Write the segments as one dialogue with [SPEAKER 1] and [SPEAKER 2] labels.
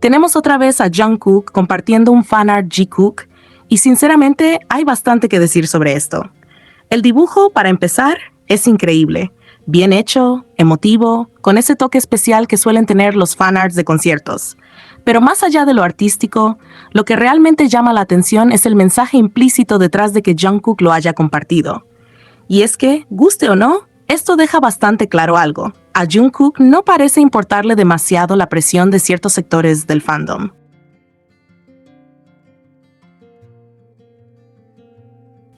[SPEAKER 1] Tenemos otra vez a Jungkook compartiendo un fanart Jikook, y sinceramente hay bastante que decir sobre esto. El dibujo, para empezar, es increíble. Bien hecho, emotivo, con ese toque especial que suelen tener los fanarts de conciertos. Pero más allá de lo artístico, lo que realmente llama la atención es el mensaje implícito detrás de que Jungkook lo haya compartido. Y es que, guste o no, esto deja bastante claro algo. A Jungkook no parece importarle demasiado la presión de ciertos sectores del fandom.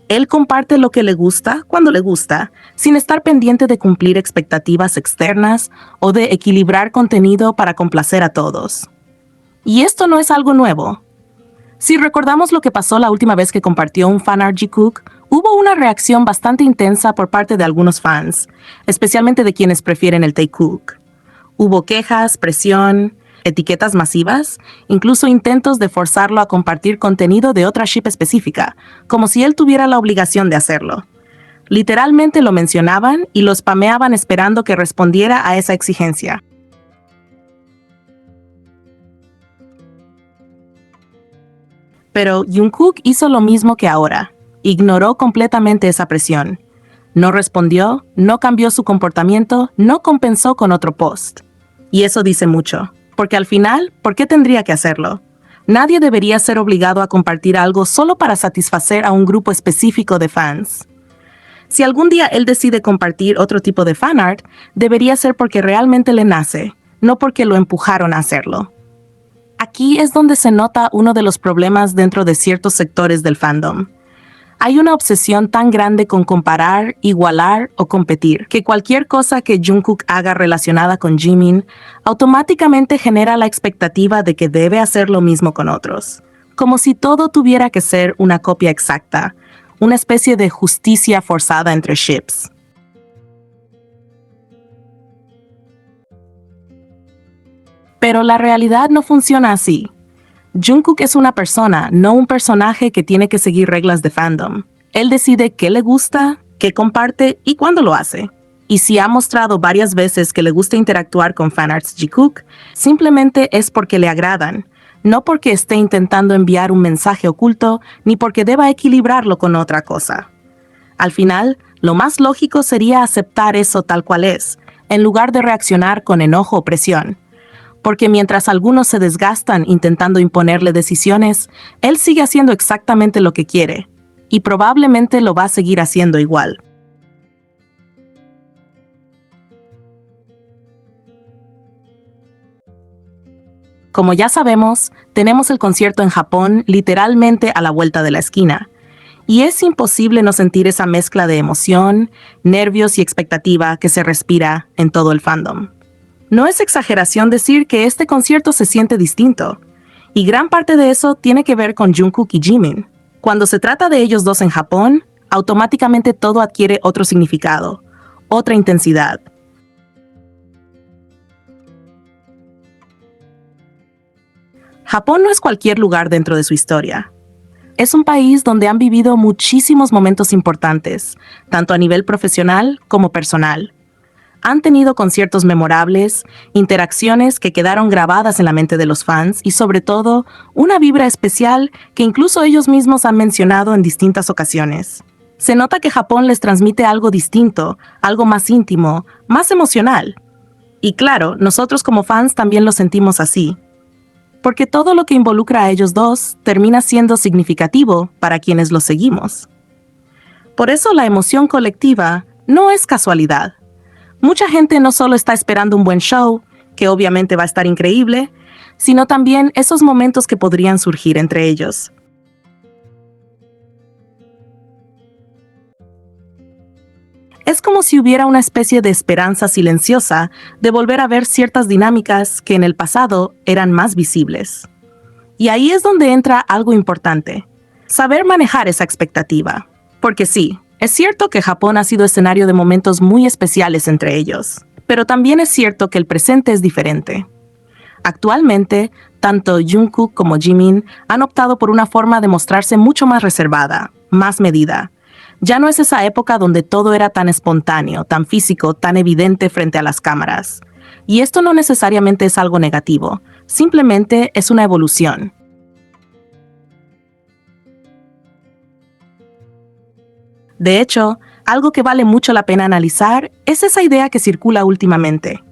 [SPEAKER 1] Él comparte lo que le gusta cuando le gusta, sin estar pendiente de cumplir expectativas externas o de equilibrar contenido para complacer a todos. Y esto no es algo nuevo. Si recordamos lo que pasó la última vez que compartió un fanart Jikook, hubo una reacción bastante intensa por parte de algunos fans, especialmente de quienes prefieren el Taekook. Hubo quejas, presión, etiquetas masivas, incluso intentos de forzarlo a compartir contenido de otra ship específica, como si él tuviera la obligación de hacerlo. Literalmente lo mencionaban y lo spameaban esperando que respondiera a esa exigencia. Pero Jungkook hizo lo mismo que ahora. Ignoró completamente esa presión. No respondió, no cambió su comportamiento, no compensó con otro post. Y eso dice mucho. Porque al final, ¿por qué tendría que hacerlo? Nadie debería ser obligado a compartir algo solo para satisfacer a un grupo específico de fans. Si algún día él decide compartir otro tipo de fanart, debería ser porque realmente le nace, no porque lo empujaron a hacerlo. Aquí es donde se nota uno de los problemas dentro de ciertos sectores del fandom. Hay una obsesión tan grande con comparar, igualar o competir, que cualquier cosa que Jungkook haga relacionada con Jimin automáticamente genera la expectativa de que debe hacer lo mismo con otros. Como si todo tuviera que ser una copia exacta, una especie de justicia forzada entre ships. Pero la realidad no funciona así. Jungkook es una persona, no un personaje que tiene que seguir reglas de fandom. Él decide qué le gusta, qué comparte y cuándo lo hace. Y si ha mostrado varias veces que le gusta interactuar con fanarts Jikook, simplemente es porque le agradan, no porque esté intentando enviar un mensaje oculto ni porque deba equilibrarlo con otra cosa. Al final, lo más lógico sería aceptar eso tal cual es, en lugar de reaccionar con enojo o presión. Porque mientras algunos se desgastan intentando imponerle decisiones, él sigue haciendo exactamente lo que quiere, y probablemente lo va a seguir haciendo igual. Como ya sabemos, tenemos el concierto en Japón literalmente a la vuelta de la esquina, y es imposible no sentir esa mezcla de emoción, nervios y expectativa que se respira en todo el fandom. No es exageración decir que este concierto se siente distinto, y gran parte de eso tiene que ver con Jungkook y Jimin. Cuando se trata de ellos dos en Japón, automáticamente todo adquiere otro significado, otra intensidad. Japón no es cualquier lugar dentro de su historia. Es un país donde han vivido muchísimos momentos importantes, tanto a nivel profesional como personal. Han tenido conciertos memorables, interacciones que quedaron grabadas en la mente de los fans y sobre todo, una vibra especial que incluso ellos mismos han mencionado en distintas ocasiones. Se nota que Japón les transmite algo distinto, algo más íntimo, más emocional. Y claro, nosotros como fans también lo sentimos así. Porque todo lo que involucra a ellos dos termina siendo significativo para quienes los seguimos. Por eso la emoción colectiva no es casualidad. Mucha gente no solo está esperando un buen show, que obviamente va a estar increíble, sino también esos momentos que podrían surgir entre ellos. Es como si hubiera una especie de esperanza silenciosa de volver a ver ciertas dinámicas que en el pasado eran más visibles. Y ahí es donde entra algo importante, saber manejar esa expectativa. Porque sí, es cierto que Japón ha sido escenario de momentos muy especiales entre ellos, pero también es cierto que el presente es diferente. Actualmente, tanto Jungkook como Jimin han optado por una forma de mostrarse mucho más reservada, más medida. Ya no es esa época donde todo era tan espontáneo, tan físico, tan evidente frente a las cámaras. Y esto no necesariamente es algo negativo, simplemente es una evolución. De hecho, algo que vale mucho la pena analizar es esa idea que circula últimamente,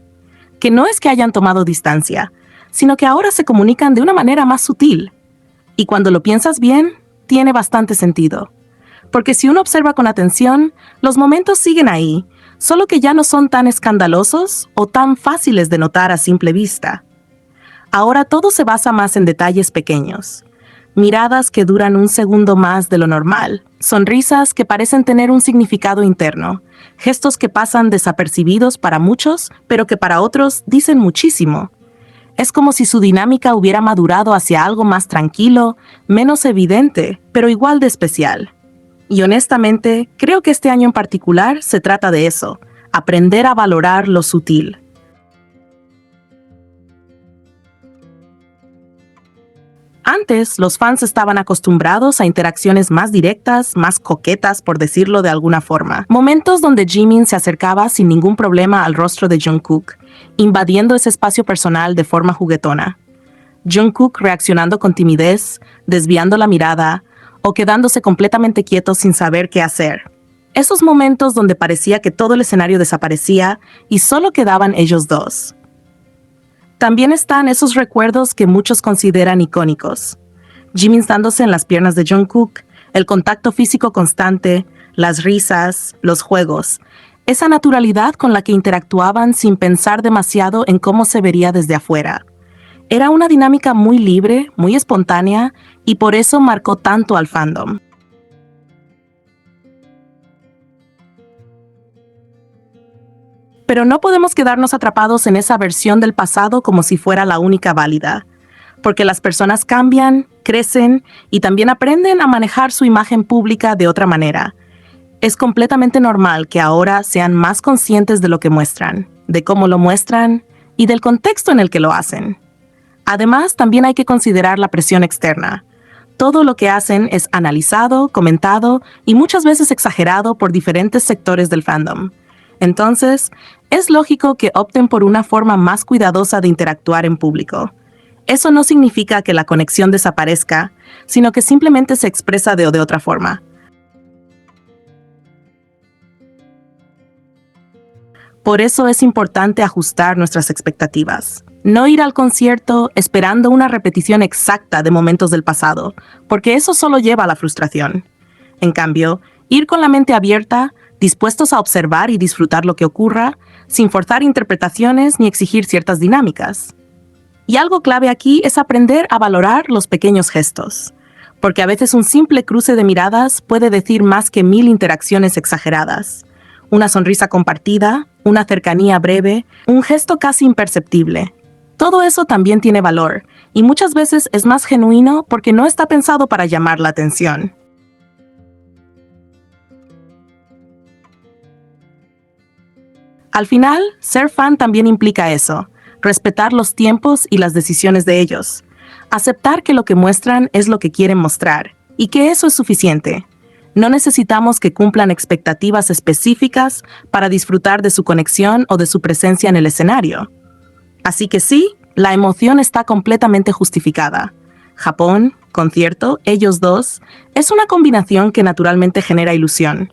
[SPEAKER 1] que no es que hayan tomado distancia, sino que ahora se comunican de una manera más sutil. Y cuando lo piensas bien, tiene bastante sentido. Porque si uno observa con atención, los momentos siguen ahí, solo que ya no son tan escandalosos o tan fáciles de notar a simple vista. Ahora todo se basa más en detalles pequeños. Miradas que duran un segundo más de lo normal, sonrisas que parecen tener un significado interno, gestos que pasan desapercibidos para muchos, pero que para otros dicen muchísimo. Es como si su dinámica hubiera madurado hacia algo más tranquilo, menos evidente, pero igual de especial. Y honestamente, creo que este año en particular se trata de eso, aprender a valorar lo sutil. Antes, los fans estaban acostumbrados a interacciones más directas, más coquetas, por decirlo de alguna forma. Momentos donde Jimin se acercaba sin ningún problema al rostro de Jungkook, invadiendo ese espacio personal de forma juguetona. Jungkook reaccionando con timidez, desviando la mirada, o quedándose completamente quieto sin saber qué hacer. Esos momentos donde parecía que todo el escenario desaparecía y solo quedaban ellos dos. También están esos recuerdos que muchos consideran icónicos. Jimin dándose en las piernas de Jungkook, el contacto físico constante, las risas, los juegos, esa naturalidad con la que interactuaban sin pensar demasiado en cómo se vería desde afuera. Era una dinámica muy libre, muy espontánea, y por eso marcó tanto al fandom. Pero no podemos quedarnos atrapados en esa versión del pasado como si fuera la única válida, porque las personas cambian, crecen y también aprenden a manejar su imagen pública de otra manera. Es completamente normal que ahora sean más conscientes de lo que muestran, de cómo lo muestran y del contexto en el que lo hacen. Además, también hay que considerar la presión externa. Todo lo que hacen es analizado, comentado y muchas veces exagerado por diferentes sectores del fandom. Entonces, es lógico que opten por una forma más cuidadosa de interactuar en público. Eso no significa que la conexión desaparezca, sino que simplemente se expresa de otra forma. Por eso es importante ajustar nuestras expectativas. No ir al concierto esperando una repetición exacta de momentos del pasado, porque eso solo lleva a la frustración. En cambio, ir con la mente abierta, dispuestos a observar y disfrutar lo que ocurra, sin forzar interpretaciones ni exigir ciertas dinámicas. Y algo clave aquí es aprender a valorar los pequeños gestos, porque a veces un simple cruce de miradas puede decir más que 1000 interacciones exageradas. Una sonrisa compartida, una cercanía breve, un gesto casi imperceptible. Todo eso también tiene valor, y muchas veces es más genuino porque no está pensado para llamar la atención. Al final, ser fan también implica eso, respetar los tiempos y las decisiones de ellos, aceptar que lo que muestran es lo que quieren mostrar, y que eso es suficiente. No necesitamos que cumplan expectativas específicas para disfrutar de su conexión o de su presencia en el escenario. Así que sí, la emoción está completamente justificada. Japón, concierto, ellos dos, es una combinación que naturalmente genera ilusión.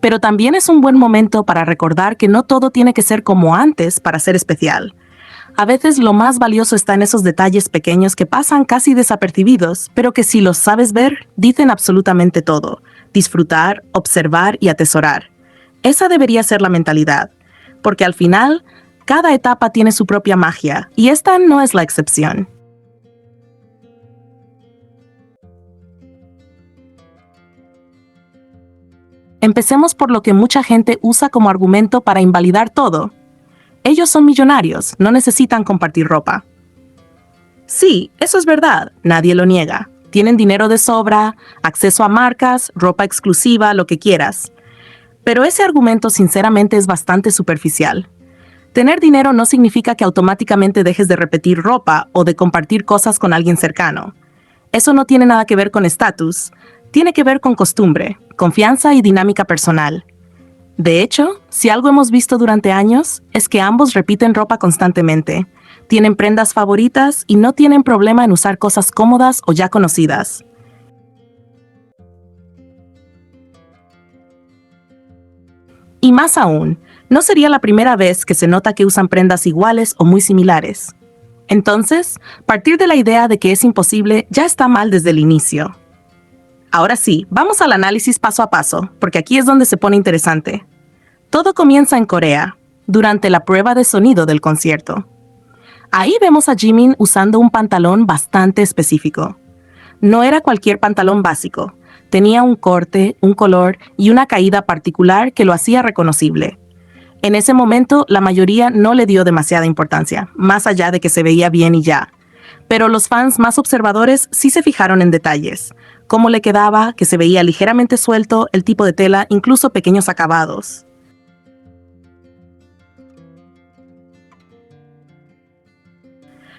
[SPEAKER 1] Pero también es un buen momento para recordar que no todo tiene que ser como antes para ser especial. A veces lo más valioso está en esos detalles pequeños que pasan casi desapercibidos, pero que si los sabes ver, dicen absolutamente todo. Disfrutar, observar y atesorar. Esa debería ser la mentalidad, porque al final, cada etapa tiene su propia magia, y esta no es la excepción. Empecemos por lo que mucha gente usa como argumento para invalidar todo. Ellos son millonarios, no necesitan compartir ropa. Sí, eso es verdad, nadie lo niega. Tienen dinero de sobra, acceso a marcas, ropa exclusiva, lo que quieras. Pero ese argumento sinceramente es bastante superficial. Tener dinero no significa que automáticamente dejes de repetir ropa o de compartir cosas con alguien cercano. Eso no tiene nada que ver con estatus, tiene que ver con costumbre, confianza y dinámica personal. De hecho, si algo hemos visto durante años, es que ambos repiten ropa constantemente, tienen prendas favoritas y no tienen problema en usar cosas cómodas o ya conocidas. Y más aún, no sería la primera vez que se nota que usan prendas iguales o muy similares. Entonces, partir de la idea de que es imposible ya está mal desde el inicio. Ahora sí, vamos al análisis paso a paso, porque aquí es donde se pone interesante. Todo comienza en Corea, durante la prueba de sonido del concierto. Ahí vemos a Jimin usando un pantalón bastante específico. No era cualquier pantalón básico, tenía un corte, un color y una caída particular que lo hacía reconocible. En ese momento, la mayoría no le dio demasiada importancia, más allá de que se veía bien y ya. Pero los fans más observadores sí se fijaron en detalles, cómo le quedaba, que se veía ligeramente suelto, el tipo de tela, incluso pequeños acabados.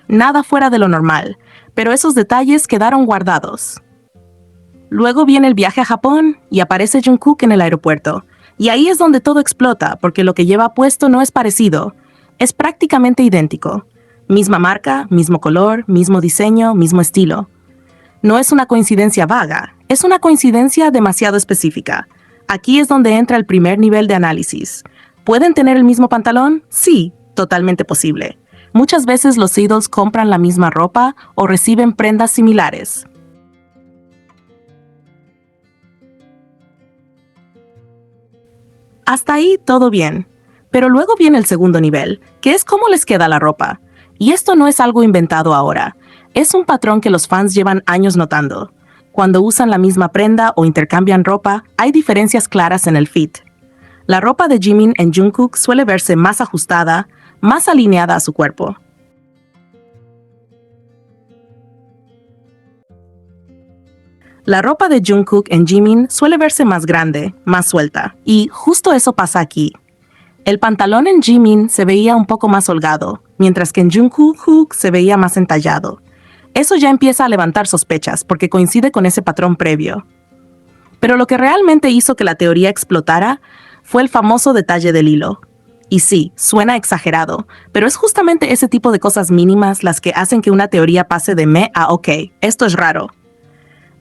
[SPEAKER 1] Nada fuera de lo normal, pero esos detalles quedaron guardados. Luego viene el viaje a Japón y aparece Jungkook en el aeropuerto. Y ahí es donde todo explota, porque lo que lleva puesto no es parecido, es prácticamente idéntico. Misma marca, mismo color, mismo diseño, mismo estilo. No es una coincidencia vaga, es una coincidencia demasiado específica. Aquí es donde entra el primer nivel de análisis. ¿Pueden tener el mismo pantalón? Sí, totalmente posible. Muchas veces los idols compran la misma ropa o reciben prendas similares. Hasta ahí todo bien. Pero luego viene el segundo nivel, que es cómo les queda la ropa. Y esto no es algo inventado ahora. Es un patrón que los fans llevan años notando. Cuando usan la misma prenda o intercambian ropa, hay diferencias claras en el fit. La ropa de Jimin en Jungkook suele verse más ajustada, más alineada a su cuerpo. La ropa de Jungkook en Jimin suele verse más grande, más suelta, y justo eso pasa aquí. El pantalón en Jimin se veía un poco más holgado, mientras que en Jungkook se veía más entallado. Eso ya empieza a levantar sospechas, porque coincide con ese patrón previo. Pero lo que realmente hizo que la teoría explotara fue el famoso detalle del hilo. Y sí, suena exagerado, pero es justamente ese tipo de cosas mínimas las que hacen que una teoría pase de meh a ok, esto es raro.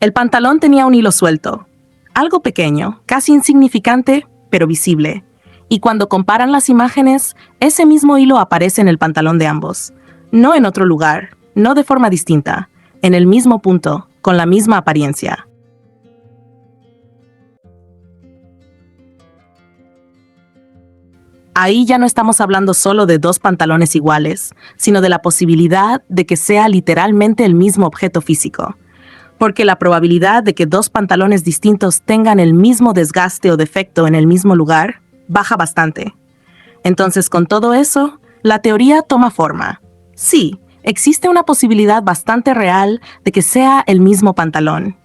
[SPEAKER 1] El pantalón tenía un hilo suelto, algo pequeño, casi insignificante, pero visible. Y cuando comparan las imágenes, ese mismo hilo aparece en el pantalón de ambos. No en otro lugar, no de forma distinta, en el mismo punto, con la misma apariencia. Ahí ya no estamos hablando solo de dos pantalones iguales, sino de la posibilidad de que sea literalmente el mismo objeto físico. Porque la probabilidad de que dos pantalones distintos tengan el mismo desgaste o defecto en el mismo lugar baja bastante. Entonces, con todo eso, la teoría toma forma. Sí, existe una posibilidad bastante real de que sea el mismo pantalón.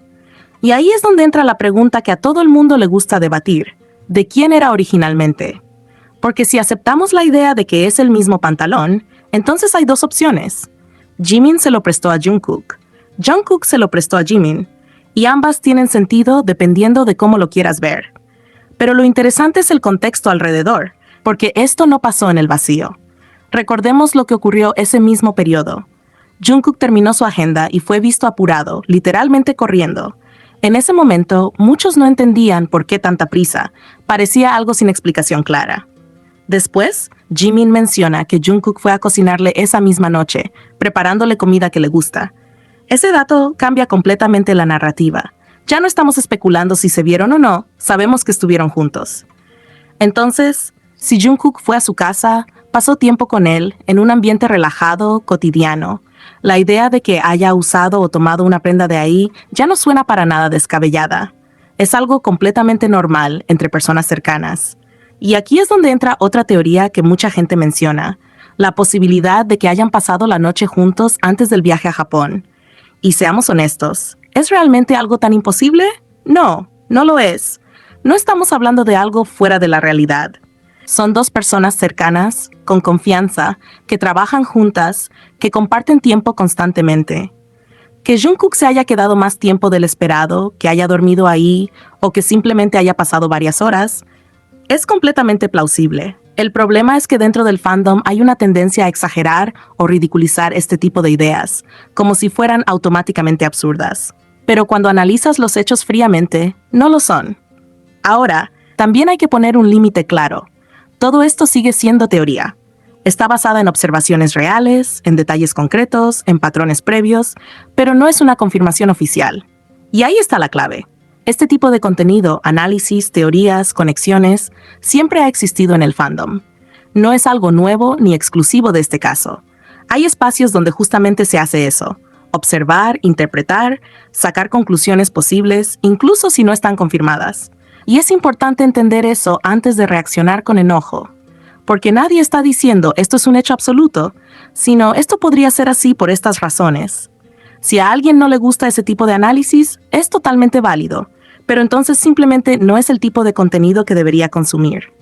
[SPEAKER 1] Y ahí es donde entra la pregunta que a todo el mundo le gusta debatir: ¿de quién era originalmente? Porque si aceptamos la idea de que es el mismo pantalón, entonces hay dos opciones. Jimin se lo prestó a Jungkook. Jungkook se lo prestó a Jimin, y ambas tienen sentido dependiendo de cómo lo quieras ver. Pero lo interesante es el contexto alrededor, porque esto no pasó en el vacío. Recordemos lo que ocurrió ese mismo periodo. Jungkook terminó su agenda y fue visto apurado, literalmente corriendo. En ese momento, muchos no entendían por qué tanta prisa, parecía algo sin explicación clara. Después, Jimin menciona que Jungkook fue a cocinarle esa misma noche, preparándole comida que le gusta. Ese dato cambia completamente la narrativa. Ya no estamos especulando si se vieron o no, sabemos que estuvieron juntos. Entonces, si Jungkook fue a su casa, pasó tiempo con él, en un ambiente relajado, cotidiano, la idea de que haya usado o tomado una prenda de ahí ya no suena para nada descabellada. Es algo completamente normal entre personas cercanas. Y aquí es donde entra otra teoría que mucha gente menciona, la posibilidad de que hayan pasado la noche juntos antes del viaje a Japón. Y seamos honestos, ¿es realmente algo tan imposible? No, no lo es. No estamos hablando de algo fuera de la realidad. Son dos personas cercanas, con confianza, que trabajan juntas, que comparten tiempo constantemente. Que Jungkook se haya quedado más tiempo del esperado, que haya dormido ahí, o que simplemente haya pasado varias horas, es completamente plausible. El problema es que dentro del fandom hay una tendencia a exagerar o ridiculizar este tipo de ideas, como si fueran automáticamente absurdas. Pero cuando analizas los hechos fríamente, no lo son. Ahora, también hay que poner un límite claro. Todo esto sigue siendo teoría. Está basada en observaciones reales, en detalles concretos, en patrones previos, pero no es una confirmación oficial. Y ahí está la clave. Este tipo de contenido, análisis, teorías, conexiones, siempre ha existido en el fandom. No es algo nuevo ni exclusivo de este caso. Hay espacios donde justamente se hace eso. Observar, interpretar, sacar conclusiones posibles, incluso si no están confirmadas. Y es importante entender eso antes de reaccionar con enojo. Porque nadie está diciendo esto es un hecho absoluto, sino esto podría ser así por estas razones. Si a alguien no le gusta ese tipo de análisis, es totalmente válido, pero entonces simplemente no es el tipo de contenido que debería consumir.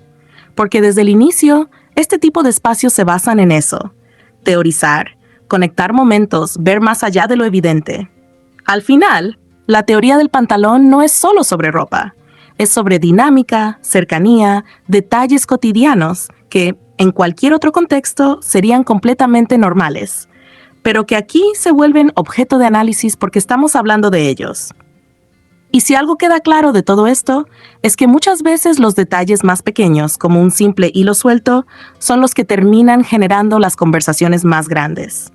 [SPEAKER 1] Porque desde el inicio, este tipo de espacios se basan en eso: teorizar, conectar momentos, ver más allá de lo evidente. Al final, la teoría del pantalón no es solo sobre ropa, es sobre dinámica, cercanía, detalles cotidianos que, en cualquier otro contexto, serían completamente normales, pero que aquí se vuelven objeto de análisis porque estamos hablando de ellos. Y si algo queda claro de todo esto, es que muchas veces los detalles más pequeños, como un simple hilo suelto, son los que terminan generando las conversaciones más grandes.